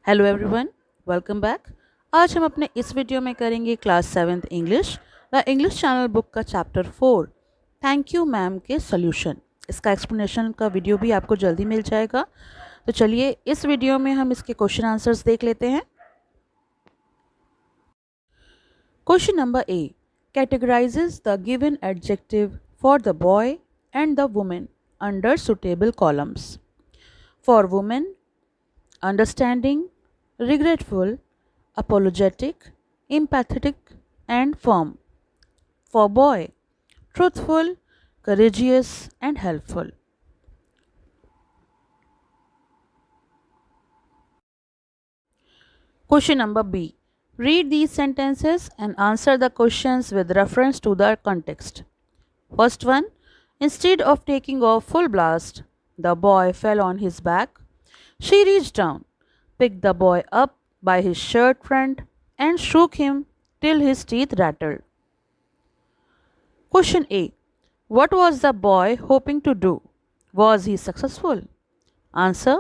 Hello everyone, welcome back. आज हम अपने इस वीडियो में करेंगे class 7th English the English channel book का चैप्टर 4 थैंक यू मैम के सॉल्यूशन। इसका एक्सप्लेनेशन का वीडियो भी आपको जल्दी मिल जाएगा। तो चलिए इस वीडियो में हम इसके क्वेश्चन आंसर्स देख लेते हैं। Question number A categorises the given adjective for the boy and the women under suitable columns. For women, understanding, regretful, apologetic, empathetic, and firm. For boy, truthful, courageous, and helpful. Question number B. Read these sentences and answer the questions with reference to the context. First one, instead of taking a full blast, the boy fell on his back. She reached down, picked the boy up by his shirt front, and shook him till his teeth rattled. Question A. What was the boy hoping to do? Was he successful? Answer.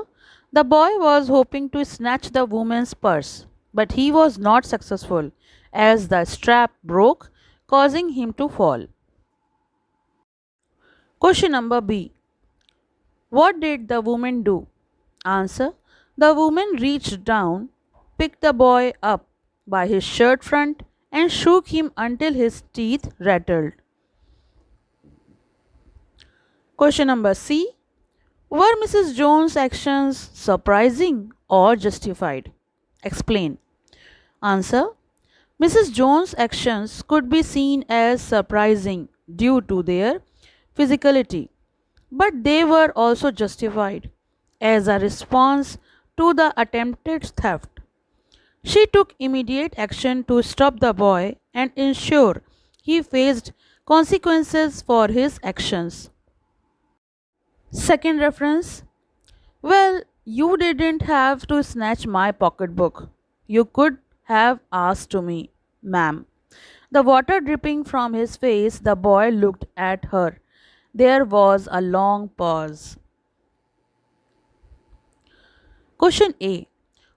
The boy was hoping to snatch the woman's purse, but he was not successful as the strap broke, causing him to fall. Question number B. What did the woman do? Answer. The woman reached down, picked the boy up by his shirt front, and shook him until his teeth rattled. Question number C. Were Mrs. Jones' actions surprising or justified? Explain. Answer. Mrs. Jones' actions could be seen as surprising due to their physicality, but they were also justified as a response to the attempted theft. She took immediate action to stop the boy and ensure he faced consequences for his actions. Second reference. Well, you didn't have to snatch my pocketbook. You could have asked to me, ma'am. The water dripping from his face, the boy looked at her. There was a long pause. Question A.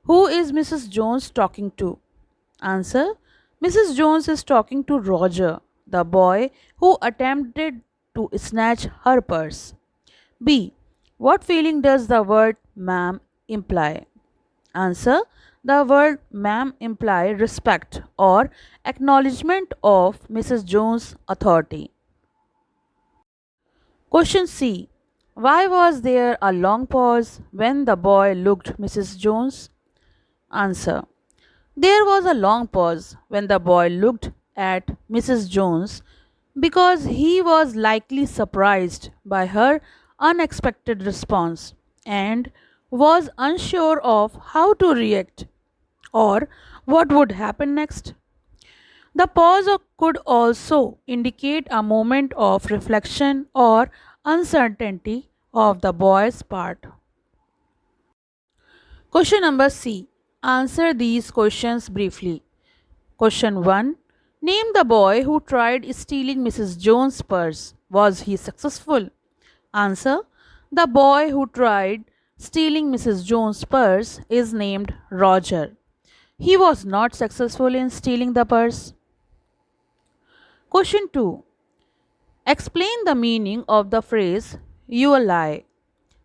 Who is Mrs. Jones talking to? Answer. Mrs. Jones is talking to Roger, the boy who attempted to snatch her purse. B. What feeling does the word ma'am imply? Answer. The word ma'am imply respect or acknowledgement of Mrs. Jones' authority. Question C. Why was there a long pause when the boy looked Mrs. Jones? Answer. There was a long pause when the boy looked at Mrs. Jones because he was likely surprised by her unexpected response and was unsure of how to react or what would happen next. The pause could also indicate a moment of reflection or uncertainty of the boy's part. Question number C. Answer these questions briefly. Question 1. Name the boy who tried stealing Mrs. Jones' purse. Was he successful? Answer. The boy who tried stealing Mrs. Jones' purse is named Roger. He was not successful in stealing the purse. Question 2. Explain the meaning of the phrase you a lie.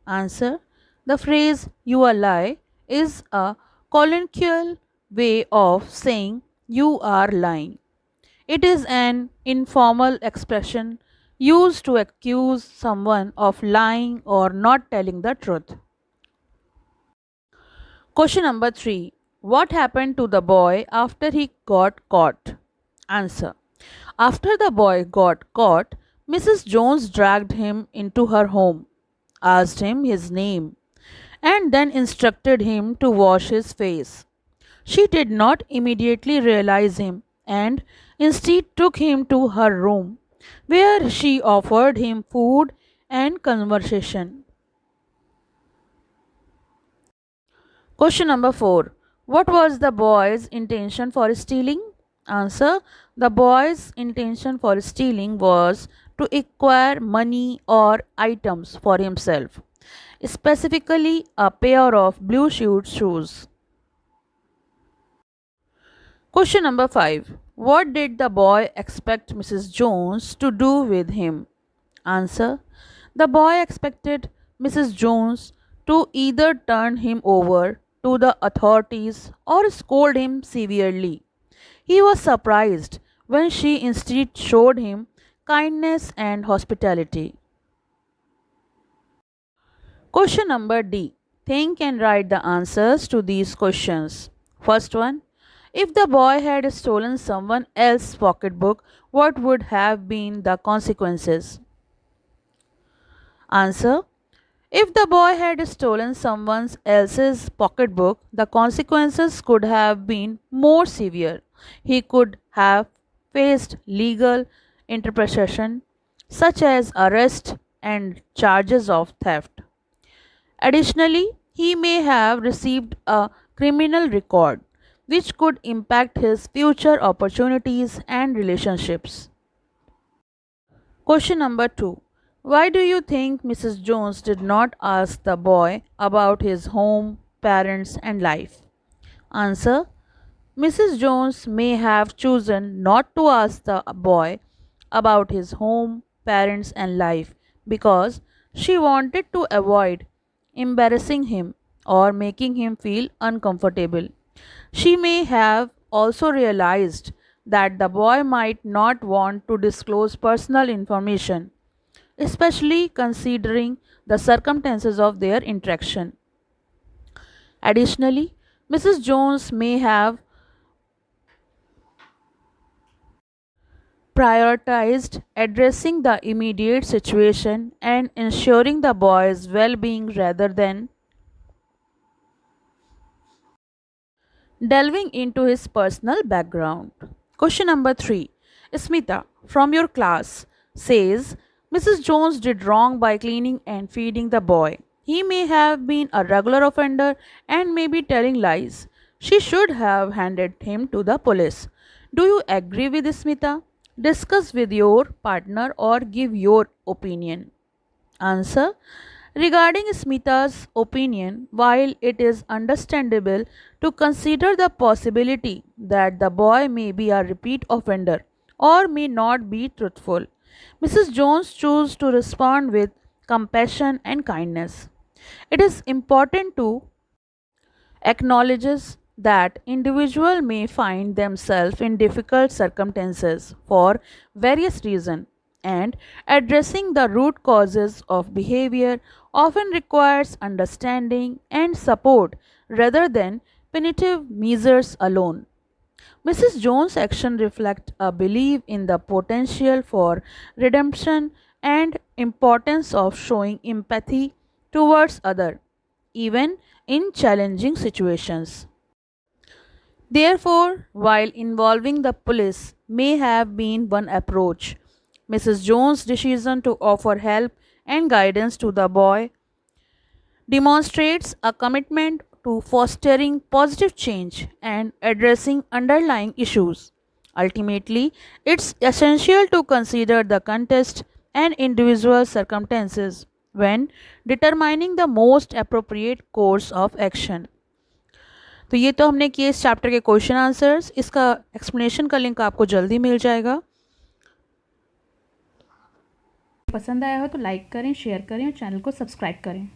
Answer. The phrase you a lie is a colloquial way of saying you are lying. It is an informal expression used to accuse someone of lying or not telling the truth. Question number 3. What happened to the boy after he got caught? Answer. After the boy got caught, Mrs. Jones dragged him into her home, asked him his name, and then instructed him to wash his face. She did not immediately realize him and instead took him to her room, where she offered him food and conversation. Question number 4. What was the boy's intention for stealing? Answer. The boy's intention for stealing was to acquire money or items for himself, specifically a pair of blue suede shoes. Question number 5. What did the boy expect Mrs. Jones to do with him? Answer. The boy expected Mrs. Jones to either turn him over to the authorities or scold him severely. He was surprised when she instead showed him kindness and hospitality. Question number D. Think and write the answers to these questions. First one. If the boy had stolen someone else's pocketbook, what would have been the consequences? Answer. If the boy had stolen someone else's pocketbook, the consequences could have been more severe. He could have faced legal interpretation, such as arrest and charges of theft. Additionally, he may have received a criminal record, which could impact his future opportunities and relationships. Question number 2. Why do you think Mrs. Jones did not ask the boy about his home, parents, and life? Answer. Mrs. Jones may have chosen not to ask the boy about his home, parents, and life because she wanted to avoid embarrassing him or making him feel uncomfortable. She may have also realized that the boy might not want to disclose personal information, especially considering the circumstances of their interaction. Additionally, Mrs. Jones may have prioritized addressing the immediate situation and ensuring the boy's well being rather than delving into his personal background. Question number 3. Smita, from your class, says Mrs. Jones did wrong by cleaning and feeding the boy. He may have been a regular offender and may be telling lies. She should have handed him to the police. Do you agree with Smita? Discuss with your partner or give your opinion. Answer. Regarding Smita's opinion, while it is understandable to consider the possibility that the boy may be a repeat offender or may not be truthful, Mrs. Jones chose to respond with compassion and kindness. It is important to acknowledges that individuals may find themselves in difficult circumstances for various reasons, and addressing the root causes of behavior often requires understanding and support rather than punitive measures alone. Mrs. Jones' action reflect a belief in the potential for redemption and importance of showing empathy towards others, even in challenging situations. Therefore, while involving the police may have been one approach, Mrs. Jones' decision to offer help and guidance to the boy demonstrates a commitment to fostering positive change and addressing underlying issues. Ultimately, it's essential to consider the context and individual circumstances when determining the most appropriate course of action. तो ये तो हमने किए इस chapter के question answers. इसका explanation का link आपको जल्दी मिल जाएगा। पसंद आया हो तो लाइक करें, शेयर करें और चैनल को सब्सक्राइब करें।